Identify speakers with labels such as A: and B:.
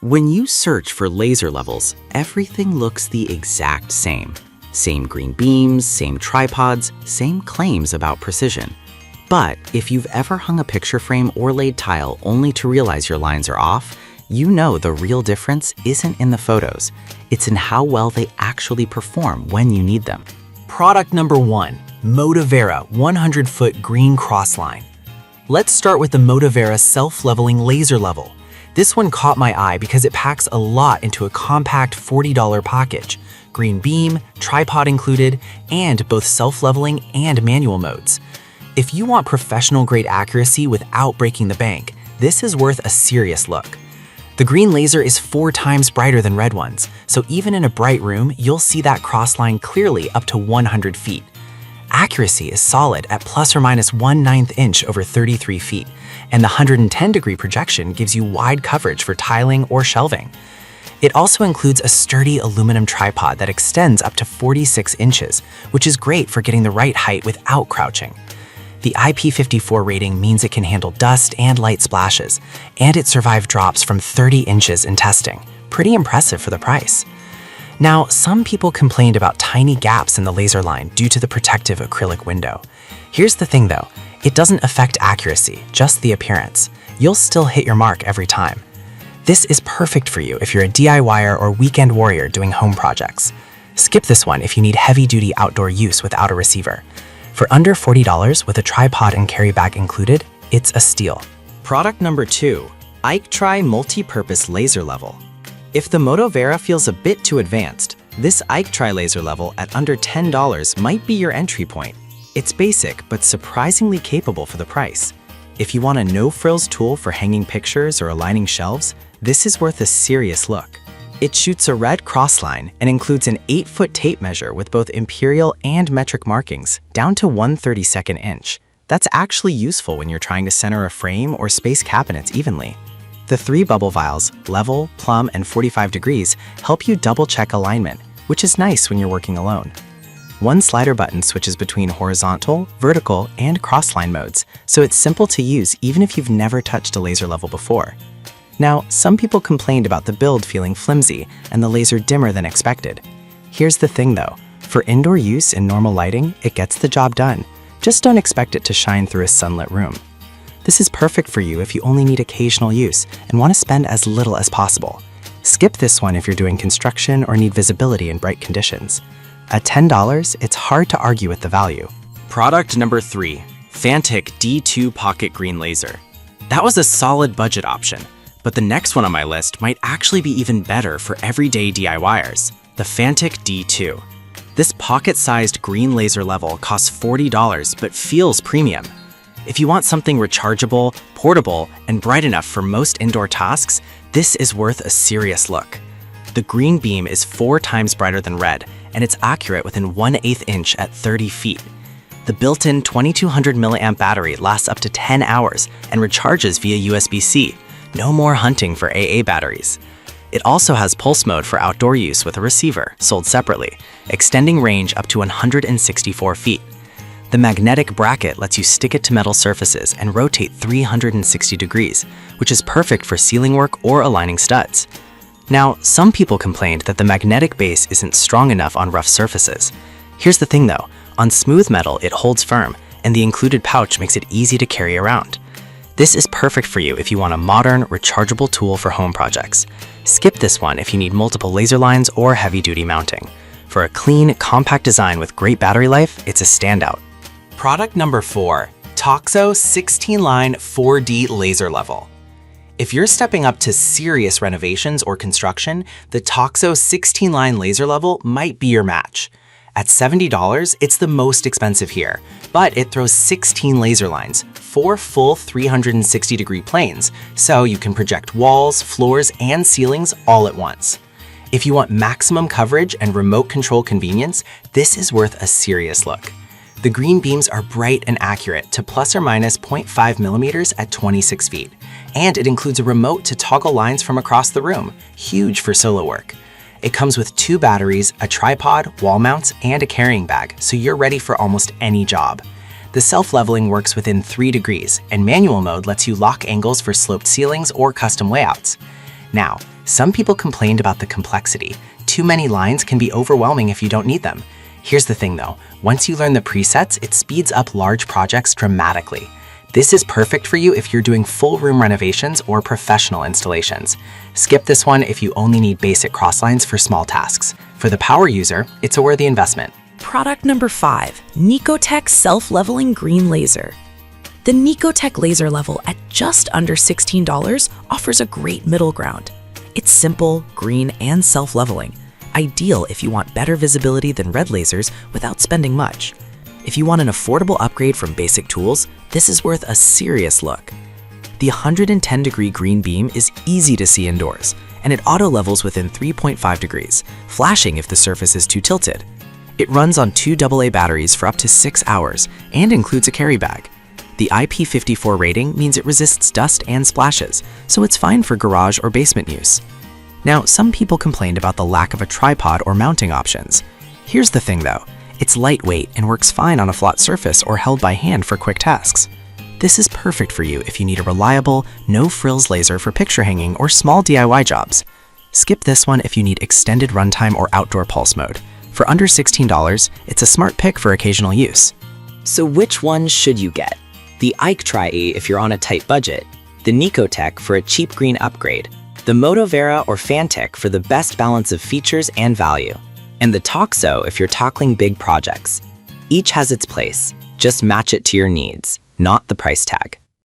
A: When you search for laser levels, everything looks the exact same. Same green beams, same tripods, same claims about precision. But if you've ever hung a picture frame or laid tile only to realize your lines are off, you know the real difference isn't in the photos. It's in how well they actually perform when you need them.
B: Product number 1, Motivera 100-foot green crossline. Let's start with the Motivera self-leveling laser level. This one caught my eye because it packs a lot into a compact $40 package. Green beam, tripod included, and both self-leveling and manual modes. If you want professional-grade accuracy without breaking the bank, this is worth a serious look. The green laser is 4 times brighter than red ones, so even in a bright room, you'll see that crossline clearly up to 100 feet. Accuracy is solid at plus or minus 1/9 inch over 33 feet, and the 110-degree projection gives you wide coverage for tiling or shelving. It also includes a sturdy aluminum tripod that extends up to 46 inches, which is great for getting the right height without crouching. The IP54 rating means it can handle dust and light splashes, and it survived drops from 30 inches in testing. Pretty impressive for the price. Now, some people complained about tiny gaps in the laser line due to the protective acrylic window. Here's the thing though, it doesn't affect accuracy, just the appearance. You'll still hit your mark every time. This is perfect for you if you're a DIYer or weekend warrior doing home projects. Skip this one if you need heavy-duty outdoor use without a receiver. For under $40 with a tripod and carry bag included, it's a steal.
A: Product number 2, Ike-Tri Multi-Purpose Laser Level. If the Motivera feels a bit too advanced, this Ike-Tri laser level at under $10 might be your entry point. It's basic but surprisingly capable for the price. If you want a no-frills tool for hanging pictures or aligning shelves, this is worth a serious look. It shoots a red crossline and includes an 8-foot tape measure with both imperial and metric markings, down to 1/32 inch. That's actually useful when you're trying to center a frame or space cabinets evenly. The 3 bubble vials, level, plumb, and 45 degrees, help you double-check alignment, which is nice when you're working alone. 1 slider button switches between horizontal, vertical, and crossline modes, so it's simple to use even if you've never touched a laser level before. Now, some people complained about the build feeling flimsy and the laser dimmer than expected. Here's the thing though, for indoor use in normal lighting, it gets the job done. Just don't expect it to shine through a sunlit room. This is perfect for you if you only need occasional use and want to spend as little as possible. Skip this one if you're doing construction or need visibility in bright conditions. At $10, it's hard to argue with the value.
C: Product number 3, Fantic D2 Pocket Green Laser. That was a solid budget option. But the next one on my list might actually be even better for everyday DIYers, the Fantic D2. This pocket-sized green laser level costs $40 but feels premium. If you want something rechargeable, portable, and bright enough for most indoor tasks, this is worth a serious look. The green beam is 4 times brighter than red, and it's accurate within 1/8 inch at 30 feet. The built-in 2200 mAh battery lasts up to 10 hours and recharges via USB-C. No more hunting for AA batteries. It also has pulse mode for outdoor use with a receiver, sold separately, extending range up to 164 feet. The magnetic bracket lets you stick it to metal surfaces and rotate 360 degrees, which is perfect for ceiling work or aligning studs. Now, some people complained that the magnetic base isn't strong enough on rough surfaces. Here's the thing though, on smooth metal it holds firm, and the included pouch makes it easy to carry around. This is perfect for you if you want a modern, rechargeable tool for home projects. Skip this one if you need multiple laser lines or heavy-duty mounting. For a clean, compact design with great battery life, it's a standout.
B: Product number 4, Toxo 16-line 4D laser level. If you're stepping up to serious renovations or construction, the Toxo 16-line laser level might be your match. At $70, it's the most expensive here, but it throws 16 laser lines, 4 full 360-degree planes, so you can project walls, floors, and ceilings all at once. If you want maximum coverage and remote control convenience, this is worth a serious look. The green beams are bright and accurate to plus or minus 0.5 millimeters at 26 feet, and it includes a remote to toggle lines from across the room, huge for solo work. It comes with 2 batteries, a tripod, wall mounts, and a carrying bag, so you're ready for almost any job. The self-leveling works within 3 degrees, and manual mode lets you lock angles for sloped ceilings or custom layouts. Now,
A: Some people complained about the complexity. Too many lines can be overwhelming if you don't need them. Here's the thing though, once you learn the presets, it speeds up large projects dramatically. This is perfect for you if you're doing full room renovations or professional installations. Skip this one if you only need basic crosslines for small tasks. For the power user, it's a worthy investment.
D: Product number 5, Nicotech Self-Leveling Green Laser. The Nicotech laser level at just under $16 offers a great middle ground. It's simple, green, and self-leveling, ideal if you want better visibility than red lasers without spending much. If you want an affordable upgrade from basic tools, this is worth a serious look. The 110-degree green beam is easy to see indoors, and it auto-levels within 3.5 degrees, flashing if the surface is too tilted. It runs on 2 AA batteries for up to 6 hours and includes a carry bag. The IP54 rating means it resists dust and splashes, so it's fine for garage or basement use. Now, some people complained about the lack of a tripod or mounting options. Here's the thing though, it's lightweight and works fine on a flat surface or held by hand for quick tasks. This is perfect for you if you need a reliable, no-frills laser for picture hanging or small DIY jobs. Skip this one if you need extended runtime or outdoor pulse mode. For under $16, it's a smart pick for occasional use.
C: So which one should you get? The electricians if you're on a tight budget, the Nicotech for a cheap green upgrade, the Motovera or Fantic for the best balance of features and value, and the Toxo if you're tackling big projects. Each has its place. Just match it to your needs, not the price tag.